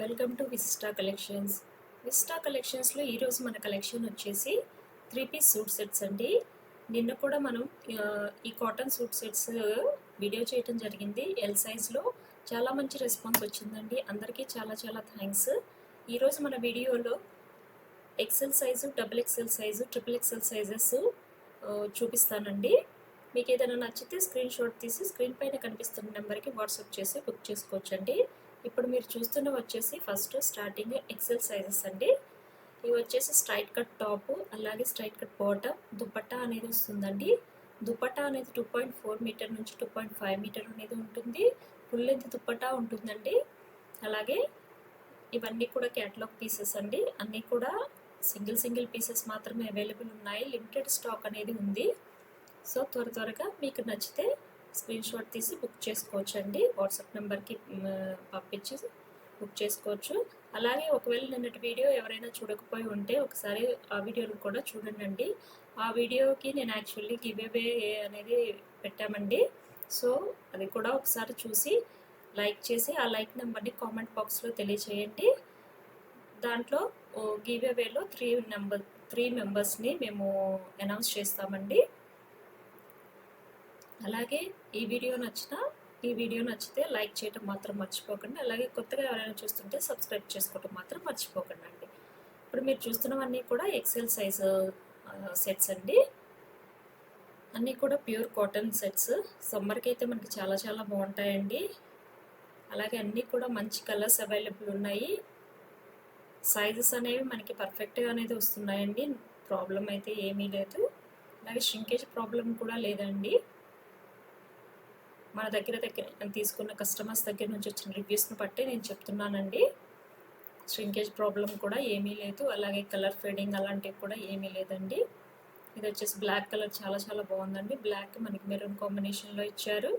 Welcome to Vista collections. Vista కలెక్షన్స్లో ఈరోజు మన కలెక్షన్ వచ్చేసి 3 పీస్ సూట్ సెట్స్ అండి. నిన్న కూడా మనం ఈ కాటన్ సూట్ సెట్స్ వీడియో చేయడం జరిగింది. ఎల్ సైజ్లో చాలా మంచి రెస్పాన్స్ వచ్చిందండి. అందరికీ చాలా చాలా థ్యాంక్స్. ఈరోజు మన వీడియోలో XL size, double XL size, triple XL sizes చూపిస్తానండి. మీకు ఏదైనా నచ్చితే స్క్రీన్ షాట్ తీసి స్క్రీన్ పైన కనిపిస్తున్న నెంబర్కి వాట్సాప్ చేసి బుక్ చేసుకోవచ్చండి. ఇప్పుడు మీరు చూస్తున్నవి వచ్చేసి ఫస్ట్ స్టార్టింగ్ ఎక్సెల్ సైజెస్ అండి. ఇవి వచ్చేసి స్ట్రైట్ కట్ టాప్, అలాగే స్ట్రైట్ కట్ బాటమ్, దుపట్టా అనేది వస్తుందండి. దుపట్టా అనేది 2.4 మీటర్ నుంచి 2.5 మీటర్ అనేది ఉంటుంది. ఫుల్ లెంత్ దుపట్టా ఉంటుందండి. అలాగే ఇవన్నీ కూడా క్యాటలాగ్ పీసెస్ అండి. అన్నీ కూడా సింగిల్ పీసెస్ మాత్రమే అవైలబుల్ ఉన్నాయి. లిమిటెడ్ స్టాక్ అనేది ఉంది. సో త్వరగా మీకు నచ్చితే స్క్రీన్ షాట్ తీసి బుక్ చేసుకోవచ్చు అండి. వాట్సాప్ నెంబర్కి పంపించి బుక్ చేసుకోవచ్చు. అలాగే ఒకవేళ నిన్నటి వీడియో ఎవరైనా చూడకపోయి ఉంటే ఒకసారి ఆ వీడియోని కూడా చూడండి. ఆ వీడియోకి నేను యాక్చువల్లీ గివ్ అవే అనేది పెట్టామండి. సో అది కూడా ఒకసారి చూసి లైక్ చేసి ఆ లైక్ నెంబర్ని కామెంట్ బాక్స్లో తెలియచేయండి. దాంట్లో గివ్ అవేలో 3 మెంబర్స్ని మేము అనౌన్స్ చేస్తామండి. అలాగే ఈ వీడియో నచ్చితే లైక్ చేయడం మాత్రం మర్చిపోకండి. అలాగే కొత్తగా ఎవరైనా చూస్తుంటే సబ్స్క్రైబ్ చేసుకోవడం మాత్రం మర్చిపోకండి అండి. ఇప్పుడు మీరు చూస్తున్నవన్నీ కూడా ఎక్సెల్ సైజ్ సెట్స్ అండి. అన్నీ కూడా ప్యూర్ కాటన్ సెట్స్. సమ్మర్కి అయితే మనకి చాలా చాలా బాగుంటాయండి. అలాగే అన్నీ కూడా మంచి కలర్స్ అవైలబుల్ ఉన్నాయి. సైజెస్ అనేవి మనకి పర్ఫెక్ట్గా అనేది వస్తున్నాయండి. ప్రాబ్లం అయితే ఏమీ లేదు. అలాగే షింకేజ్ ప్రాబ్లం కూడా లేదండి. మన దగ్గర తీసుకున్న కస్టమర్స్ దగ్గర నుంచి వచ్చిన రివ్యూస్ని బట్టి నేను చెప్తున్నానండి. ష్రింకేజ్ ప్రాబ్లం కూడా ఏమీ లేదు. అలాగే కలర్ ఫేడింగ్ అలాంటివి కూడా ఏమీ లేదండి. ఇది వచ్చేసి బ్లాక్ కలర్ చాలా చాలా బాగుందండి. బ్లాక్ మనకి మెరూన్ కాంబినేషన్లో ఇచ్చారు.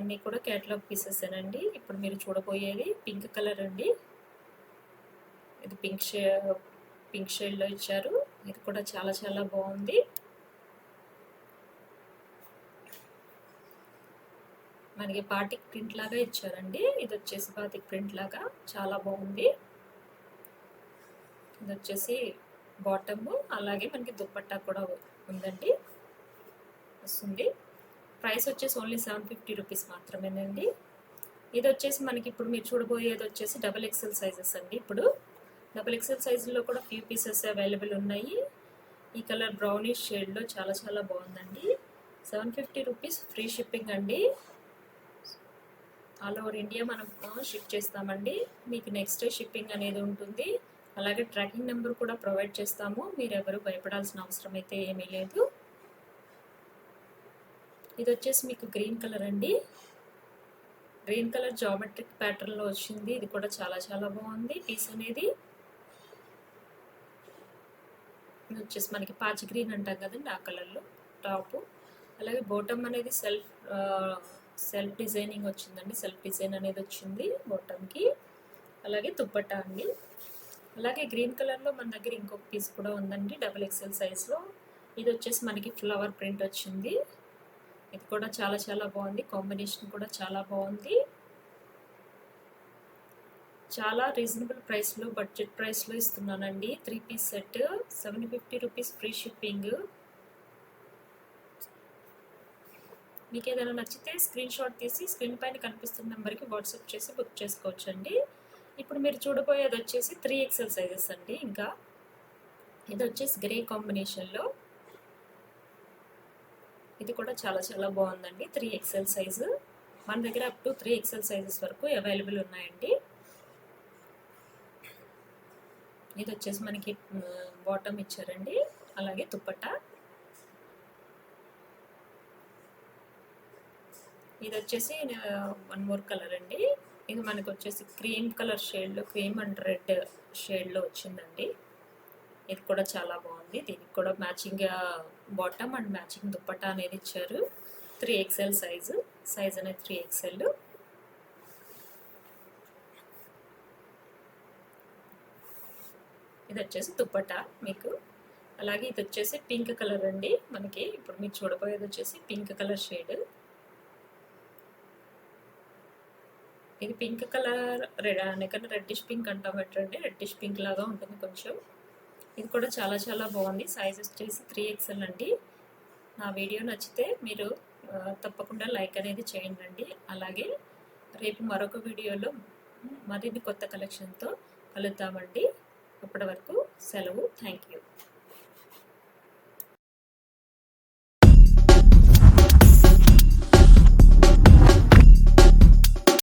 అన్నీ కూడా క్యాటలాగ్ పీసెస్ ఏనండి. ఇప్పుడు మీరు చూడబోయేది పింక్ కలర్ అండి. ఇది పింక్ షేడ్లో ఇచ్చారు. ఇది కూడా చాలా చాలా బాగుంది. మనకి బాటిక్ ప్రింట్ లాగా ఇచ్చారండి. ఇది వచ్చేసి బాటిక్ ప్రింట్ లాగా చాలా బాగుంది. ఇది వచ్చేసి బాటమ్, అలాగే మనకి దుపట్టా కూడా ఉందండి వస్తుంది. ప్రైస్ వచ్చేసి ఓన్లీ 750 రూపీస్ మాత్రమేనండి. ఇది వచ్చేసి మనకి ఇప్పుడు మీరు చూడబోయేది వచ్చేసి డబుల్ ఎక్సెల్ సైజెస్ అండి. ఇప్పుడు డబుల్ ఎక్సెల్ సైజులో కూడా ఫ్యూ పీసెస్ అవైలబుల్ ఉన్నాయి. ఈ కలర్ బ్రౌనిష్ షేడ్లో చాలా చాలా బాగుందండి. 750 రూపీస్ ఫ్రీ షిప్పింగ్ అండి. ఆల్ ఓవర్ ఇండియా మనం షిప్ చేస్తామండి. మీకు నెక్స్ట్ డే షిప్పింగ్ అనేది ఉంటుంది. అలాగే ట్రాకింగ్ నెంబర్ కూడా ప్రొవైడ్ చేస్తాము. మీరు ఎవరు భయపడాల్సిన అవసరం అయితే ఏమీ లేదు. ఇది వచ్చేసి మీకు గ్రీన్ కలర్ అండి. గ్రీన్ కలర్ జామెట్రిక్ ప్యాటర్న్లో వచ్చింది. ఇది కూడా చాలా చాలా బాగుంది పీస్ అనేది. ఇది వచ్చేసి మనకి పాచి గ్రీన్ అంటాం కదండి, ఆ కలర్లో టాపు. అలాగే బాటమ్ అనేది సెల్ఫ్ డిజైనింగ్ వచ్చిందండి. సెల్ఫ్ డిజైన్ అనేది వచ్చింది బాటమ్కి. అలాగే దుపట్టా అండి. అలాగే గ్రీన్ కలర్లో మన దగ్గర ఇంకొక పీస్ కూడా ఉందండి డబుల్ ఎక్సెల్ సైజ్లో. ఇది వచ్చేసి మనకి ఫ్లవర్ ప్రింట్ వచ్చింది. ఇది కూడా చాలా చాలా బాగుంది. కాంబినేషన్ కూడా చాలా బాగుంది. చాలా రీజనబుల్ ప్రైస్లో, బడ్జెట్ ప్రైస్లో ఇస్తున్నానండి. 3 piece set 750 rupees free shipping. మీకు ఏదైనా నచ్చితే స్క్రీన్ షాట్ తీసి స్క్రీన్ పైన కనిపిస్తున్న నెంబర్కి వాట్సాప్ చేసి బుక్ చేసుకోవచ్చండి. ఇప్పుడు మీరు చూడబోయేది వచ్చేసి 3 ఎక్సెల్ సైజెస్ అండి. ఇంకా ఇది వచ్చేసి గ్రే కాంబినేషన్లో. ఇది కూడా చాలా చాలా బాగుందండి. 3 ఎక్సెల్ సైజు మన దగ్గర అప్ టు 3 ఎక్సెల్ సైజెస్ వరకు అవైలబుల్ ఉన్నాయండి. ఇది వచ్చేసి మనకి బాటమ్ ఇచ్చారండి. అలాగే దుపట్టా. ఇది వచ్చేసి 1 మోర్ కలర్ అండి. ఇది మనకు వచ్చేసి క్రీమ్ కలర్ షేడ్లో, క్రీమ్ అండ్ రెడ్ షేడ్లో వచ్చిందండి. ఇది కూడా చాలా బాగుంది. దీనికి కూడా matching bottom and matching dupatta అనేది ఇచ్చారు. 3 ఎక్సెల్ సైజ్ అనేది 3 ఎక్సెల్. ఇది వచ్చేసి దుపట్టా మీకు. అలాగే ఇది వచ్చేసి పింక్ కలర్ అండి. మనకి ఇప్పుడు మీరు చూడబోయేది వచ్చేసి పింక్ కలర్ షేడ్. ఇది పింక్ కలర్ రెడ్డిష్ పింక్ అంటాం పెట్టండి, రెడ్డిష్ పింక్ లాగా ఉంటుంది కొంచెం. ఇది కూడా చాలా చాలా బాగుంది. సైజ్ వచ్చేసి 3XL అండి. నా వీడియో నచ్చితే మీరు తప్పకుండా లైక్ అనేది చేయండి. అలాగే రేపు మరొక వీడియోలో మరిన్ని కొత్త కలెక్షన్తో కలుద్దామండి. అప్పటి వరకు సెలవు. Thank you.